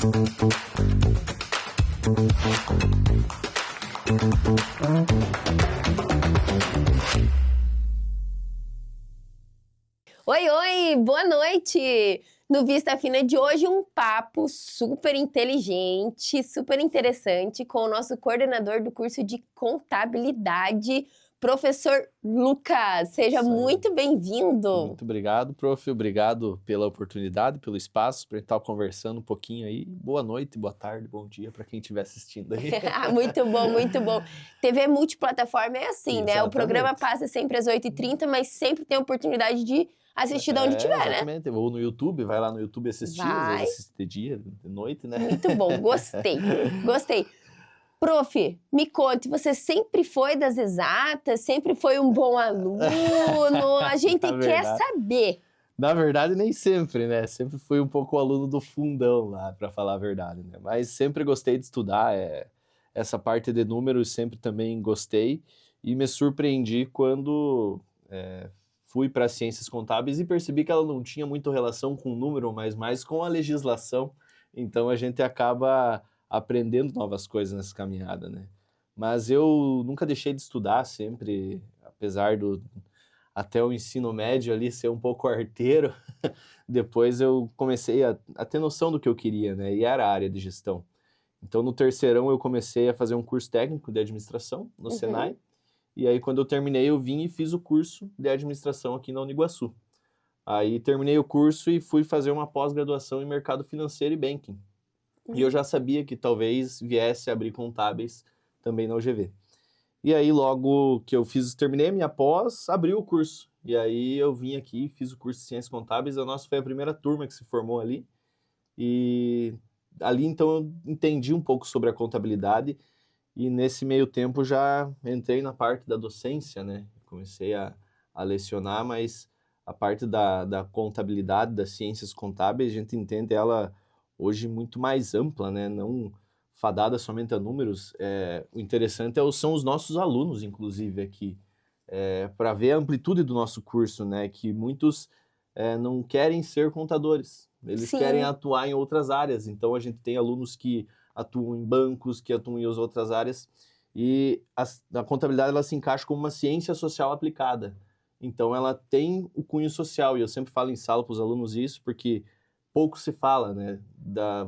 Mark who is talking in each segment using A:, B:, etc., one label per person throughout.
A: Oi, oi, boa noite! No Vista Fina de hoje, um papo super inteligente, super interessante com o nosso coordenador do curso de contabilidade, professor Lucas. Seja muito bem-vindo.
B: Muito obrigado, prof. Obrigado pela oportunidade, pelo espaço, para estar conversando um pouquinho aí. Boa noite, boa tarde, bom dia para quem estiver assistindo aí.
A: Muito bom, muito bom. TV multiplataforma é assim,
B: Exatamente.
A: né? O programa passa sempre às 8h30, mas sempre tem a oportunidade de assistir de onde tiver,
B: exatamente. Ou no YouTube, vai lá no YouTube assistir, às vezes assiste de dia, de noite, né?
A: Muito bom, gostei, gostei. Prof, me conte, você sempre foi das exatas? Sempre foi um bom aluno? A gente quer saber.
B: Na verdade, nem sempre, né? Sempre fui um pouco o aluno do fundão lá, para falar a verdade, né? Mas sempre gostei de estudar, essa parte de números sempre também gostei e me surpreendi quando fui para ciências contábeis e percebi que ela não tinha muito relação com o número, mas mais com a legislação. Então a gente acaba aprendendo novas coisas nessa caminhada, né? Mas eu nunca deixei de estudar, sempre, apesar até o ensino médio ali ser um pouco arteiro, depois eu comecei a ter noção do que eu queria, né? E era a área de gestão. Então no terceirão eu comecei a fazer um curso técnico de administração no Senai, e aí quando eu terminei eu vim e fiz o curso de administração aqui na Uniguaçu. Aí terminei o curso e fui fazer uma pós-graduação em mercado financeiro e banking. E eu já sabia que talvez viesse a abrir contábeis também na UGV. E aí logo que eu terminei a minha pós, abri o curso. E aí eu vim aqui, fiz o curso de Ciências Contábeis, a nossa foi a primeira turma que se formou ali. E ali então eu entendi um pouco sobre a contabilidade e nesse meio tempo já entrei na parte da docência, né? Comecei a lecionar, mas a parte da contabilidade, das ciências contábeis, a gente entende ela hoje muito mais ampla, né? Não fadada somente a números. O interessante são os nossos alunos, inclusive, aqui, para ver a amplitude do nosso curso, né? Que muitos não querem ser contadores, eles querem atuar em outras áreas. Então a gente tem alunos que atuam em bancos, que atuam em outras áreas, e a contabilidade ela se encaixa como uma ciência social aplicada. Então ela tem o cunho social, e eu sempre falo em sala para os alunos isso, porque pouco se fala, né,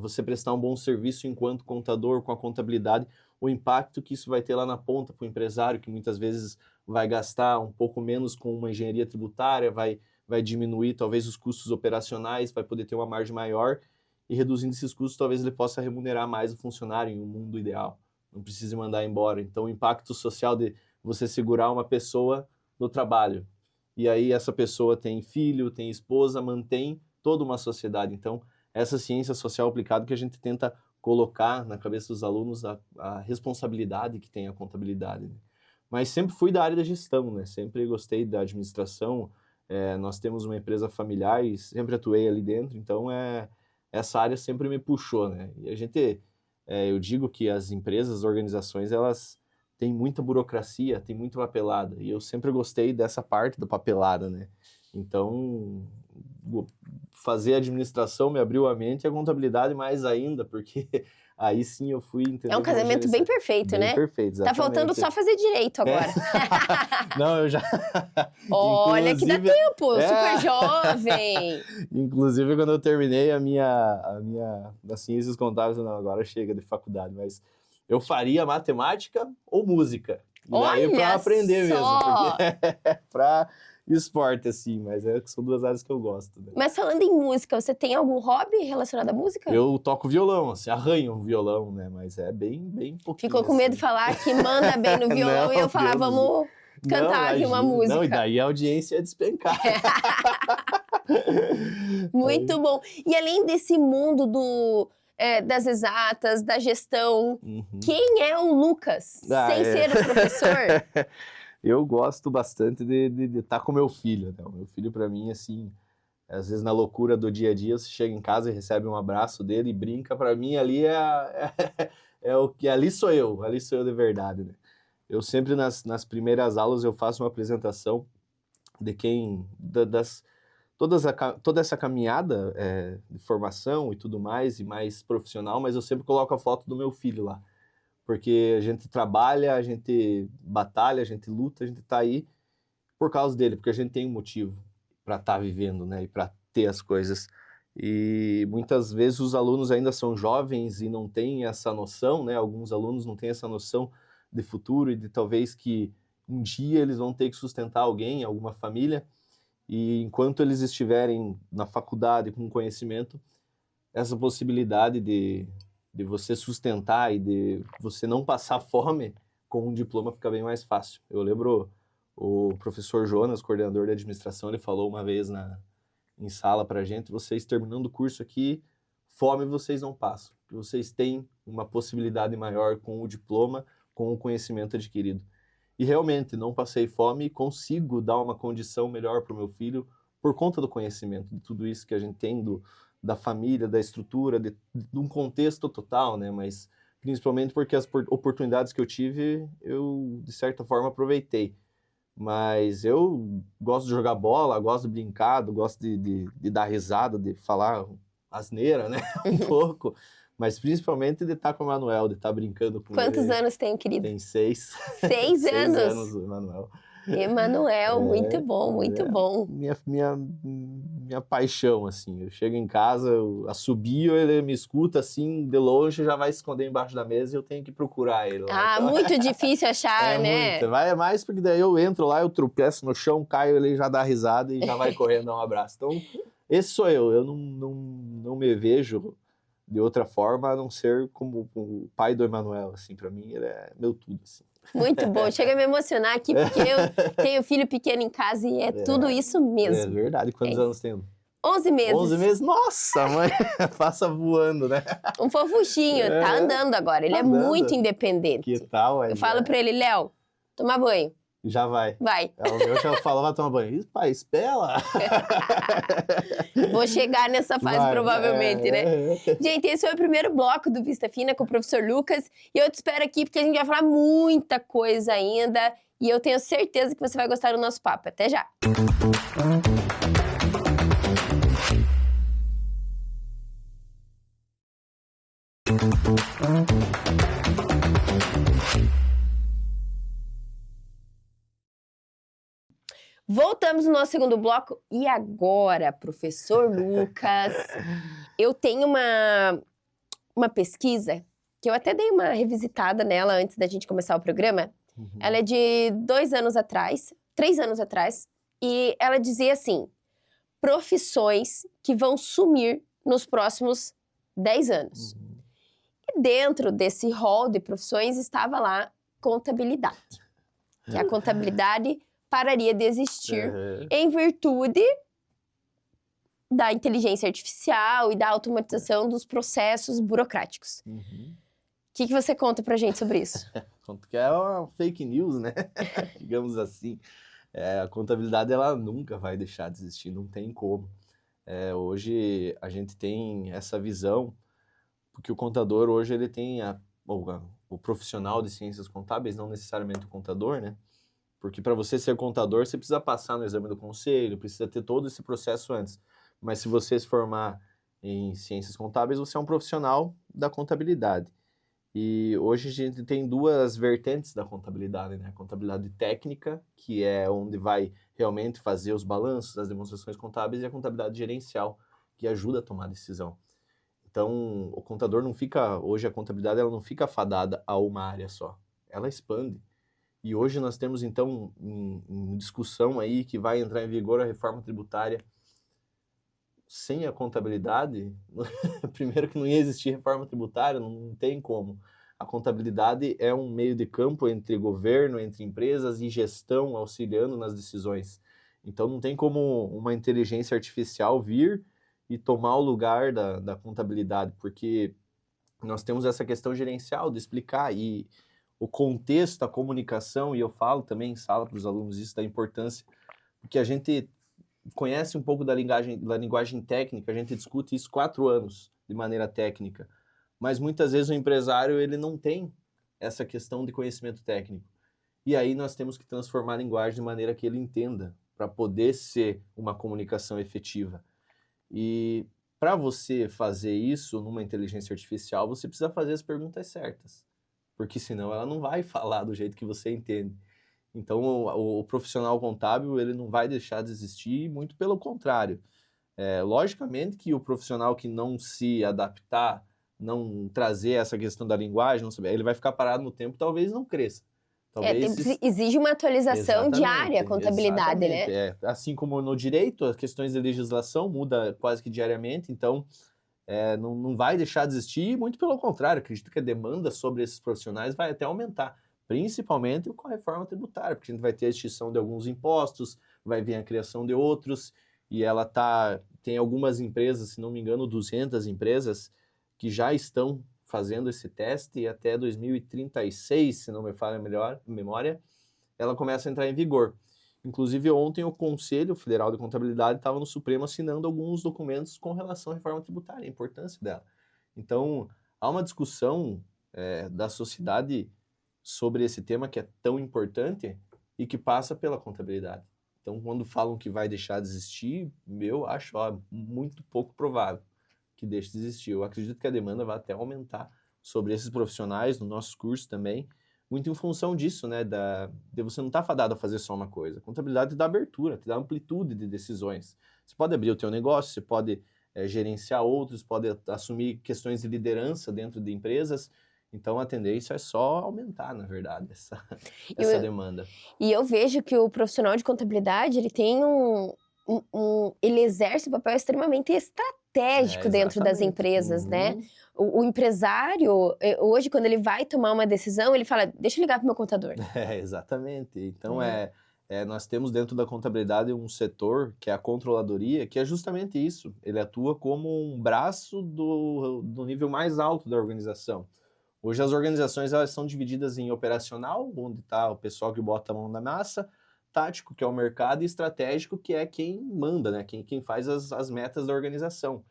B: você prestar um bom serviço enquanto contador com a contabilidade, o impacto que isso vai ter lá na ponta para o empresário, que muitas vezes vai gastar um pouco menos com uma engenharia tributária, vai diminuir talvez os custos operacionais, vai poder ter uma margem maior, e reduzindo esses custos talvez ele possa remunerar mais o funcionário em um mundo ideal, não precise mandar embora. Então o impacto social de você segurar uma pessoa no trabalho, e aí essa pessoa tem filho, tem esposa, mantém toda uma sociedade. Então, essa ciência social aplicada que a gente tenta colocar na cabeça dos alunos a responsabilidade que tem a contabilidade. Né? Mas sempre fui da área da gestão, né? Sempre gostei da administração. Nós temos uma empresa familiar e sempre atuei ali dentro, então essa área sempre me puxou, né? E a gente, eu digo que as empresas, as organizações, elas têm muita burocracia, tem muita papelada, e eu sempre gostei dessa parte da papelada, né? Então, fazer administração me abriu a mente e a contabilidade mais ainda, porque aí sim eu fui entender.
A: É um casamento bem perfeito, né?
B: Perfeito, exatamente.
A: Tá faltando só fazer direito agora.
B: Não, eu já...
A: Olha que dá tempo, super jovem.
B: Inclusive, quando eu terminei a minha das ciências contábeis, não, agora chega de faculdade, mas eu faria matemática ou música. E daí pra aprender mesmo, porque pra esporte, assim, mas são duas áreas que eu gosto. Né?
A: Mas falando em música, você tem algum hobby relacionado à música?
B: Eu toco violão, assim, arranho um violão, né? Mas é bem pouquinho.
A: Ficou com medo de falar que manda bem no violão não, e eu falar, vamos cantar aqui uma música.
B: Não, e daí a audiência ia despencar.
A: Muito bom. E além desse mundo das exatas, da gestão, quem é o Lucas, sem ser o professor?
B: Eu gosto bastante de estar com meu filho, né? O meu filho, para mim, assim, às vezes na loucura do dia a dia, você chega em casa e recebe um abraço dele e brinca, para mim ali é o que ali sou eu de verdade, né? Eu sempre nas primeiras aulas eu faço uma apresentação de toda essa caminhada de formação e tudo mais, e mais profissional, mas eu sempre coloco a foto do meu filho lá. Porque a gente trabalha, a gente batalha, a gente luta, a gente tá aí por causa dele, porque a gente tem um motivo para estar vivendo, né? E para ter as coisas. E muitas vezes os alunos ainda são jovens e não têm essa noção, né? Alguns alunos não têm essa noção de futuro e de talvez que um dia eles vão ter que sustentar alguém, alguma família. E enquanto eles estiverem na faculdade com conhecimento, essa possibilidade de você sustentar e de você não passar fome com um diploma fica bem mais fácil. Eu lembro o professor Jonas, coordenador de administração, ele falou uma vez em sala pra gente, vocês terminando o curso aqui, fome vocês não passam. Vocês têm uma possibilidade maior com o diploma, com o conhecimento adquirido. E realmente, não passei fome e consigo dar uma condição melhor para o meu filho por conta do conhecimento, de tudo isso que a gente tem, da família, da estrutura, de um contexto total, né? Mas principalmente porque as oportunidades que eu tive, eu, de certa forma, aproveitei. Mas eu gosto de jogar bola, gosto de brincar, gosto de dar risada, de falar asneira, né? Um pouco. Mas principalmente de estar com o Emanuel, de estar brincando com ele.
A: Quantos anos tem, querido?
B: Tem 6.
A: 6 anos?
B: 6 anos, o Emanuel.
A: Emanuel, muito bom, muito bom.
B: Minha paixão, assim. Eu chego em casa, eu assobio, ele me escuta, assim, de longe, já vai se esconder embaixo da mesa e eu tenho que procurar ele lá.
A: Ah, então... muito difícil achar, né?
B: Muito. É mais porque daí eu entro lá, eu tropeço no chão, caio, ele já dá risada e já vai correndo dar um abraço. Então, esse sou eu. Eu não me vejo de outra forma, a não ser como o pai do Emanuel, assim, pra mim, ele é meu tudo, assim.
A: Muito bom, chega a me emocionar aqui, porque eu tenho filho pequeno em casa e é tudo isso mesmo.
B: É verdade, quantos anos tem?
A: 11 meses.
B: 11 meses? Nossa, mãe, passa voando, né?
A: Um fofuchinho, tá andando agora, ele é muito independente.
B: Que tal,
A: eu falo pra ele, Léo, tomar banho.
B: Já vai.
A: Vai.
B: O meu já falou, vai tomar banho. Isso, pai, espera.
A: Vou chegar nessa fase, provavelmente, né? Gente, esse foi o primeiro bloco do Vista Fina com o professor Lucas. E eu te espero aqui, porque a gente vai falar muita coisa ainda. E eu tenho certeza que você vai gostar do nosso papo. Até já! Voltamos no nosso segundo bloco. E agora, professor Lucas, eu tenho uma pesquisa que eu até dei uma revisitada nela antes da gente começar o programa. Ela é de 2 anos atrás, 3 anos atrás, e ela dizia assim, profissões que vão sumir nos próximos 10 anos. E dentro desse rol de profissões estava lá contabilidade. Que a contabilidade pararia de existir em virtude da inteligência artificial e da automatização dos processos burocráticos. O que você conta pra gente sobre isso?
B: Conto que é uma fake news, né? Digamos assim. A contabilidade, ela nunca vai deixar de existir, não tem como. Hoje a gente tem essa visão, porque o contador hoje ele tem o profissional de ciências contábeis, não necessariamente o contador, né? Porque para você ser contador, você precisa passar no exame do conselho, precisa ter todo esse processo antes. Mas se você se formar em ciências contábeis, você é um profissional da contabilidade. E hoje a gente tem 2 vertentes da contabilidade, né? A contabilidade técnica, que é onde vai realmente fazer os balanços, as demonstrações contábeis, e a contabilidade gerencial, que ajuda a tomar decisão. Então, o contador não fica... Hoje a contabilidade ela não fica fadada a uma área só. Ela expande. E hoje nós temos, então, em discussão aí que vai entrar em vigor a reforma tributária. Sem a contabilidade, primeiro que não ia existir reforma tributária, não tem como. A contabilidade é um meio de campo entre governo, entre empresas e gestão auxiliando nas decisões. Então não tem como uma inteligência artificial vir e tomar o lugar da contabilidade, porque nós temos essa questão gerencial de explicar e o contexto, a comunicação, e eu falo também em sala para os alunos isso, da importância, porque a gente conhece um pouco da linguagem técnica, a gente discute isso 4 anos de maneira técnica, mas muitas vezes o empresário ele não tem essa questão de conhecimento técnico. E aí nós temos que transformar a linguagem de maneira que ele entenda, para poder ser uma comunicação efetiva. E para você fazer isso numa inteligência artificial, você precisa fazer as perguntas certas, porque senão ela não vai falar do jeito que você entende. Então, o profissional contábil, ele não vai deixar de existir, muito pelo contrário. Logicamente que o profissional que não se adaptar, não trazer essa questão da linguagem, não saber, ele vai ficar parado no tempo, talvez não cresça.
A: Exige uma atualização
B: Exatamente,
A: diária, a contabilidade, né?
B: Assim como no direito, as questões de legislação mudam quase que diariamente, então não vai deixar de existir, muito pelo contrário, acredito que a demanda sobre esses profissionais vai até aumentar, principalmente com a reforma tributária, porque a gente vai ter a extinção de alguns impostos, vai vir a criação de outros, e ela tem algumas empresas, se não me engano, 200 empresas, que já estão fazendo esse teste, e até 2036, se não me falha a memória, ela começa a entrar em vigor. Inclusive, ontem o Conselho Federal de Contabilidade estava no Supremo assinando alguns documentos com relação à reforma tributária, a importância dela. Então, há uma discussão da sociedade sobre esse tema que é tão importante e que passa pela contabilidade. Então, quando falam que vai deixar de existir, eu acho muito pouco provável que deixe de existir. Eu acredito que a demanda vai até aumentar sobre esses profissionais no nosso curso também, muito em função disso, né, de você não estar fadado a fazer só uma coisa. A contabilidade te dá abertura, te dá amplitude de decisões. Você pode abrir o teu negócio, você pode gerenciar outros, pode assumir questões de liderança dentro de empresas. Então, a tendência é só aumentar, na verdade, essa demanda.
A: E eu vejo que o profissional de contabilidade, ele tem ele exerce um papel extremamente estratégico dentro das empresas, né? O empresário, hoje, quando ele vai tomar uma decisão, ele fala, deixa eu ligar para o meu contador.
B: Exatamente. Então, nós temos dentro da contabilidade um setor, que é a controladoria, que é justamente isso. Ele atua como um braço do nível mais alto da organização. Hoje as organizações elas são divididas em operacional, onde está o pessoal que bota a mão na massa, tático, que é o mercado, e estratégico, que é quem manda, né? Quem faz as metas da organização.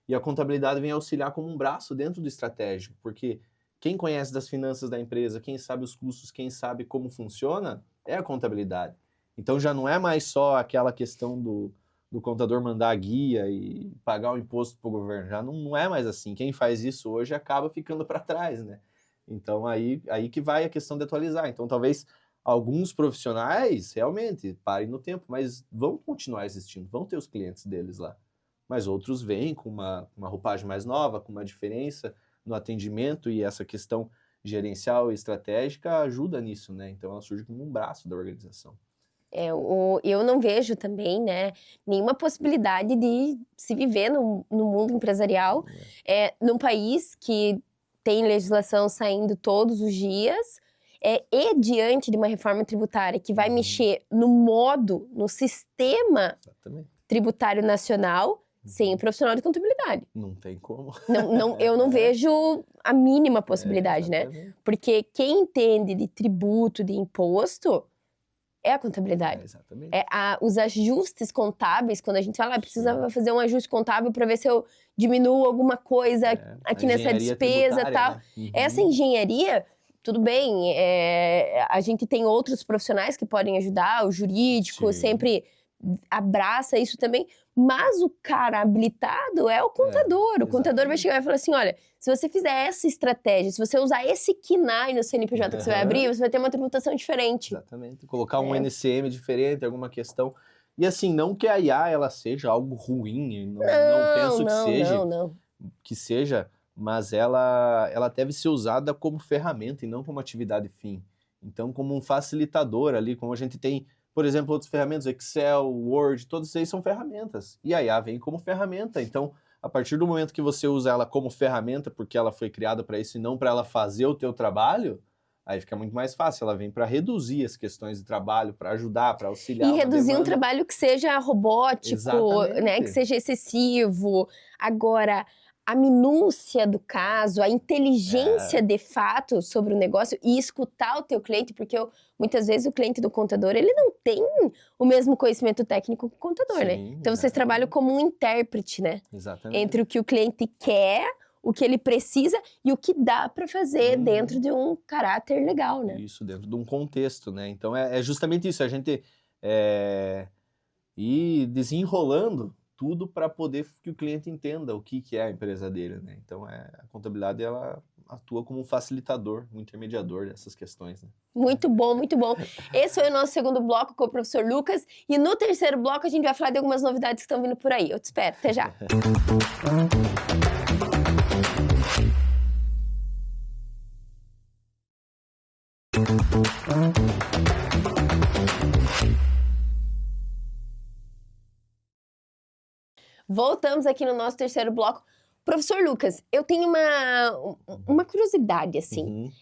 B: E a contabilidade vem auxiliar como um braço dentro do estratégico, porque quem conhece das finanças da empresa, quem sabe os custos, quem sabe como funciona, é a contabilidade. Então já não é mais só aquela questão do contador mandar a guia e pagar o imposto para o governo. Já não é mais assim. Quem faz isso hoje acaba ficando para trás, né? Então aí que vai a questão de atualizar. Então talvez alguns profissionais realmente parem no tempo, mas vão continuar existindo, vão ter os clientes deles lá. Mas outros vêm com uma roupagem mais nova, com uma diferença no atendimento, e essa questão gerencial e estratégica ajuda nisso, né? Então ela surge como um braço da organização.
A: Eu não vejo também, né, nenhuma possibilidade de se viver no mundo empresarial num país que tem legislação saindo todos os dias e diante de uma reforma tributária que vai mexer no sistema tributário nacional, sem o profissional de contabilidade.
B: Não tem como.
A: Eu não vejo a mínima possibilidade, né? Porque quem entende de tributo, de imposto, é a contabilidade.
B: Exatamente.
A: Os ajustes contábeis, quando a gente fala, precisa fazer um ajuste contábil para ver se eu diminuo alguma coisa aqui nessa despesa e tal.
B: Né? Uhum.
A: Essa engenharia, tudo bem, a gente tem outros profissionais que podem ajudar, o jurídico sempre abraça isso também, mas o cara habilitado é o contador. O contador vai chegar e falar assim, olha, se você fizer essa estratégia, se você usar esse KNAI no CNPJ que você vai abrir, você vai ter uma tributação diferente.
B: Exatamente. Colocar um NCM diferente, alguma questão. E assim, não que a IA ela seja algo ruim, não penso que seja, mas ela deve ser usada como ferramenta e não como atividade fim. Então, como um facilitador ali, como a gente tem, por exemplo, outras ferramentas, Excel, Word, todos eles são ferramentas. E a IA vem como ferramenta. Então, a partir do momento que você usa ela como ferramenta, porque ela foi criada para isso e não para ela fazer o teu trabalho, aí fica muito mais fácil. Ela vem para reduzir as questões de trabalho, para ajudar, para auxiliar.
A: E reduzir um trabalho que seja robótico, né, que seja excessivo. Agora, a minúcia do caso, a inteligência de fato sobre o negócio e escutar o teu cliente, porque muitas vezes o cliente do contador, ele não tem o mesmo conhecimento técnico que o contador, né? Então vocês trabalham como um intérprete, né?
B: Exatamente.
A: Entre o que o cliente quer, o que ele precisa e o que dá para fazer dentro de um caráter legal, né?
B: Isso, dentro de um contexto, né? Então é justamente isso, a gente e desenrolando tudo para poder que o cliente entenda o que é a empresa dele, né? Então, a contabilidade, ela atua como um facilitador, um intermediador dessas questões, né?
A: Muito bom, muito bom. Esse foi o nosso segundo bloco com o professor Lucas. E no terceiro bloco a gente vai falar de algumas novidades que estão vindo por aí. Eu te espero. Até já. Voltamos aqui no nosso terceiro bloco. Professor Lucas, eu tenho uma curiosidade, assim.
B: Uhum.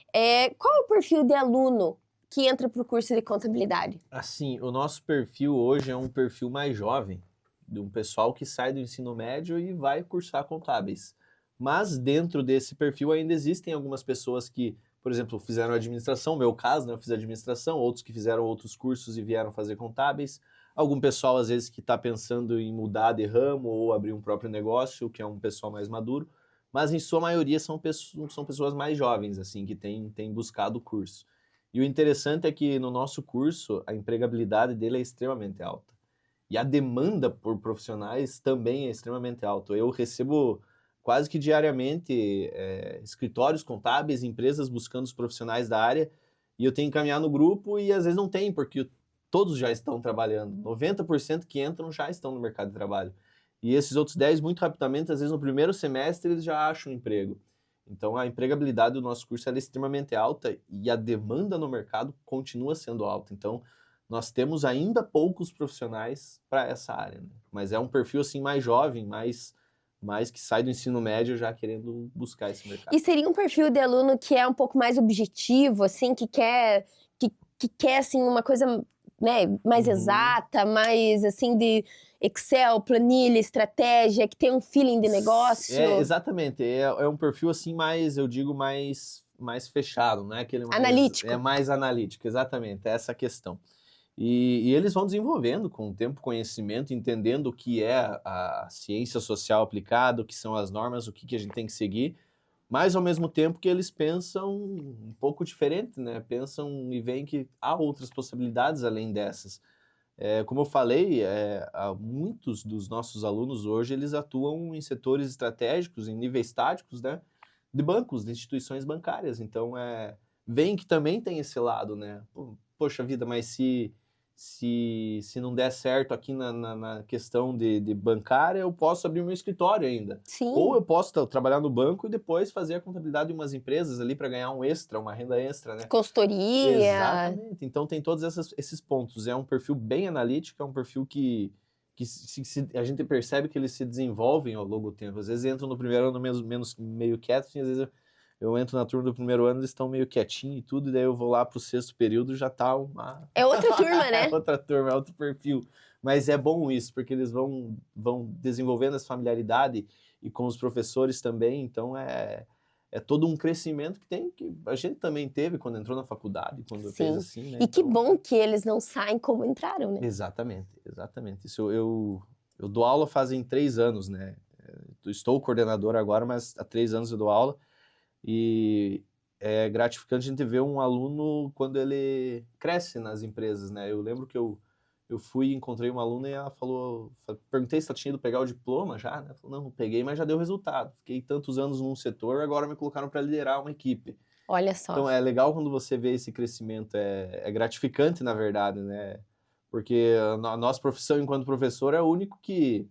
A: Qual é o perfil de aluno que entra para o curso de contabilidade?
B: Assim, o nosso perfil hoje é um perfil mais jovem, de um pessoal que sai do ensino médio e vai cursar contábeis. Mas dentro desse perfil ainda existem algumas pessoas que, por exemplo, fizeram administração, meu caso, né, eu fiz administração, outros que fizeram outros cursos e vieram fazer contábeis. Algum pessoal, às vezes, que está pensando em mudar de ramo ou abrir um próprio negócio, que é um pessoal mais maduro. Mas, em sua maioria, são pessoas mais jovens, assim, que têm buscado o curso. E o interessante é que no nosso curso, a empregabilidade dele é extremamente alta. E a demanda por profissionais também é extremamente alta. Eu recebo quase que diariamente escritórios contábeis, empresas buscando os profissionais da área, e eu tenho que encaminhar no grupo e às vezes não tem, porque todos já estão trabalhando. 90% que entram já estão no mercado de trabalho. E esses outros 10, muito rapidamente, às vezes no primeiro semestre, eles já acham um emprego. Então, a empregabilidade do nosso curso é extremamente alta e a demanda no mercado continua sendo alta. Então, nós temos ainda poucos profissionais para essa área, né? Mas é um perfil assim mais jovem, mais que sai do ensino médio já querendo buscar esse mercado.
A: E seria um perfil de aluno que é um pouco mais objetivo, assim, que quer assim, uma coisa, né, mais exata, mais assim de Excel, planilha, estratégia, que tem um feeling de negócio?
B: Exatamente. É um perfil assim mais, eu digo, mais fechado, não é aquele mais...
A: Analítico.
B: É mais analítico, exatamente, é essa a questão. E eles vão desenvolvendo com o tempo conhecimento, entendendo o que é a ciência social aplicada, o que são as normas, o que a gente tem que seguir, mas ao mesmo tempo que eles pensam um pouco diferente, né? Pensam e veem que há outras possibilidades além dessas. Como eu falei, muitos dos nossos alunos hoje, eles atuam em setores estratégicos, em níveis táticos, né? De bancos, de instituições bancárias. Então, veem que também tem esse lado, né? Poxa vida, mas se não der certo aqui na questão de bancária, eu posso abrir meu escritório ainda.
A: Sim.
B: Ou eu posso trabalhar no banco e depois fazer a contabilidade de umas empresas ali para ganhar um extra, uma renda extra, né?
A: Consultoria.
B: Exatamente. Então tem todos esses pontos. É um perfil bem analítico, é um perfil que a gente percebe que eles se desenvolvem ao longo do tempo. Às vezes entram no primeiro ano meio quietos, às vezes eu entro na turma do primeiro ano, eles estão meio quietinhos e tudo, e daí eu vou lá pro sexto período, já tá uma...
A: É outra turma, né?
B: É outra turma, é outro perfil. Mas é bom isso, porque eles vão desenvolvendo essa familiaridade e com os professores também, então é todo um crescimento que a gente também teve quando entrou na faculdade, quando fez assim, né?
A: E que bom que eles não saem como entraram, né?
B: Exatamente. Isso eu dou aula fazem 3 anos, né? Estou coordenador agora, mas há 3 anos eu dou aula. E é gratificante a gente ver um aluno quando ele cresce nas empresas, né? Eu lembro que eu fui e encontrei uma aluna e ela falou, perguntei se ela tinha ido pegar o diploma já, né? Ela falou, não peguei, mas já deu resultado. Fiquei tantos anos num setor, agora me colocaram para liderar uma equipe.
A: Olha só.
B: Então é legal quando você vê esse crescimento, é gratificante, na verdade, né? Porque a nossa profissão enquanto professor é o único que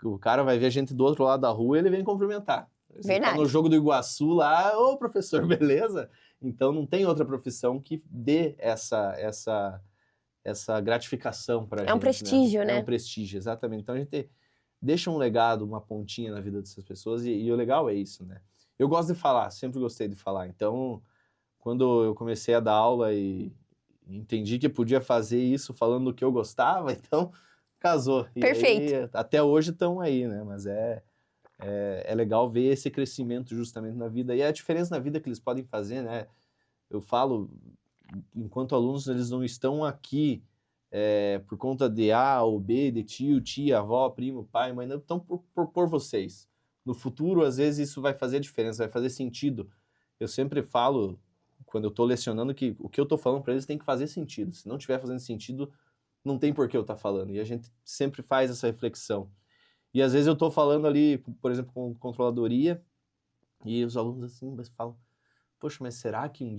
B: o cara vai ver a gente do outro lado da rua e ele vem cumprimentar. Você tá no jogo do Iguaçu lá, ô professor, beleza? Então não tem outra profissão que dê essa gratificação pra gente.
A: É um prestígio, né?
B: É um prestígio, exatamente. Então a gente deixa um legado, uma pontinha na vida dessas pessoas e o legal é isso, né? Eu gosto de falar, sempre gostei de falar. Então, quando eu comecei a dar aula e entendi que podia fazer isso falando do que eu gostava, então casou.
A: Perfeito.
B: E aí, até hoje estão aí, né? Mas é legal ver esse crescimento justamente na vida. E a diferença na vida que eles podem fazer, né? Eu falo, enquanto alunos, eles não estão aqui por conta de A ou B, de tio, tia, avó, primo, pai, mãe, não estão por vocês. No futuro, às vezes, isso vai fazer diferença, vai fazer sentido. Eu sempre falo, quando eu estou lecionando, que o que eu estou falando para eles tem que fazer sentido. Se não estiver fazendo sentido, não tem por que eu estar falando. E a gente sempre faz essa reflexão. E às vezes eu estou falando ali, por exemplo, com controladoria, e os alunos assim falam, poxa, mas será que um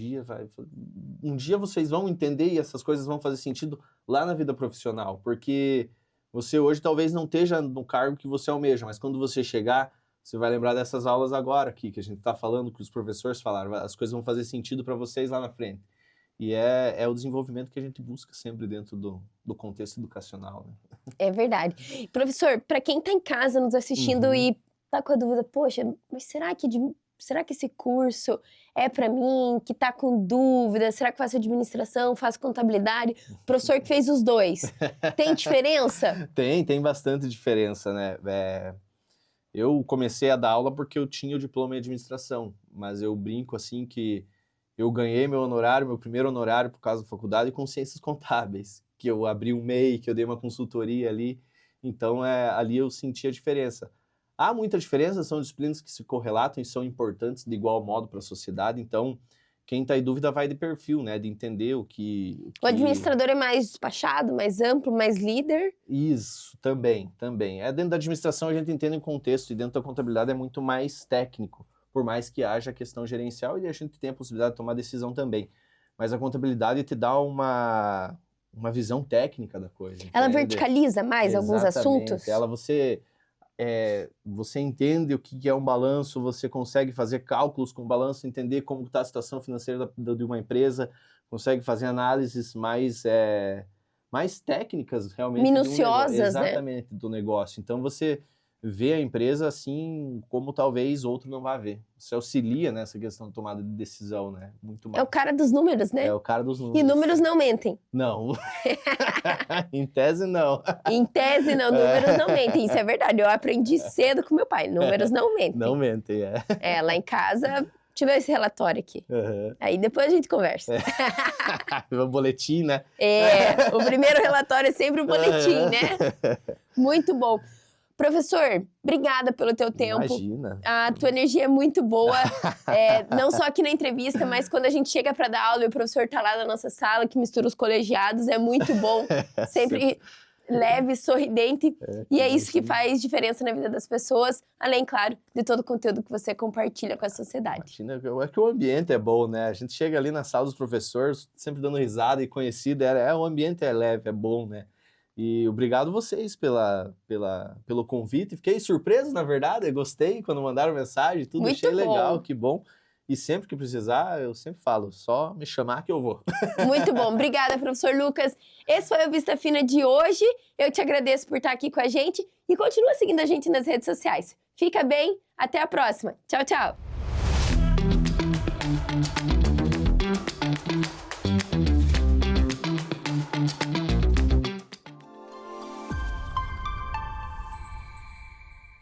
B: dia vocês vão entender e essas coisas vão fazer sentido lá na vida profissional? Porque você hoje talvez não esteja no cargo que você almeja, mas quando você chegar, você vai lembrar dessas aulas agora aqui, que a gente está falando, que os professores falaram, as coisas vão fazer sentido para vocês lá na frente. E é o desenvolvimento que a gente busca sempre dentro do contexto educacional, né?
A: É verdade. Professor, para quem está em casa nos assistindo e tá com a dúvida, poxa, mas será que esse curso é para mim, que tá com dúvida, será que faço administração, faço contabilidade? Professor que fez os dois, tem diferença?
B: Tem bastante diferença, né? Eu comecei a dar aula porque eu tinha o diploma em administração, mas eu brinco assim que eu ganhei meu primeiro honorário por causa da faculdade com ciências contábeis, que eu abri um MEI, que eu dei uma consultoria ali, então ali eu senti a diferença. Há muita diferença, são disciplinas que se correlatam e são importantes de igual modo para a sociedade, então quem está em dúvida vai de perfil, né, de entender o que...
A: O administrador é mais despachado, mais amplo, mais líder?
B: Isso, também. Dentro da administração a gente entende o contexto e dentro da contabilidade é muito mais técnico, por mais que haja a questão gerencial e a gente tem a possibilidade de tomar decisão também. Mas a contabilidade te dá uma visão técnica da coisa.
A: Ela
B: entende?
A: verticaliza mais alguns assuntos?
B: Você entende o que é um balanço, você consegue fazer cálculos com o balanço, entender como está a situação financeira de uma empresa, consegue fazer análises mais técnicas, realmente.
A: Minuciosas, né?
B: Exatamente, do negócio. Então, você vê a empresa assim como talvez outro não vá ver. Você auxilia nessa questão de tomada de decisão, né? Muito mais.
A: É o cara dos números, né?
B: É o cara dos números.
A: E números não mentem.
B: Não. Em tese, não.
A: Em tese, não. Números não mentem. Isso é verdade. Eu aprendi cedo com meu pai. Números não mentem.
B: Não mentem,
A: Lá em casa, tive esse relatório aqui. Aí depois a gente conversa.
B: O boletim, né?
A: O primeiro relatório é sempre o boletim, né? Muito bom. Professor, obrigada pelo teu tempo.
B: Imagina.
A: A tua energia é muito boa, não só aqui na entrevista, mas quando a gente chega para dar aula e o professor tá lá na nossa sala, que mistura os colegiados, é muito bom. Sempre leve, sorridente. E é isso que faz diferença na vida das pessoas, além, claro, de todo o conteúdo que você compartilha com a sociedade.
B: Imagina, é que o ambiente é bom, né? A gente chega ali na sala dos professores, sempre dando risada e conhecido, o ambiente é leve, é bom, né? E obrigado vocês pelo convite. Fiquei surpreso, na verdade. Eu gostei quando mandaram mensagem, tudo.
A: Muito
B: achei
A: bom.
B: Legal, que bom. E sempre que precisar, eu sempre falo, só me chamar que eu vou.
A: Muito bom. Obrigada, professor Lucas. Esse foi o Vista Fina de hoje. Eu te agradeço por estar aqui com a gente e continua seguindo a gente nas redes sociais. Fica bem, até a próxima. Tchau, tchau.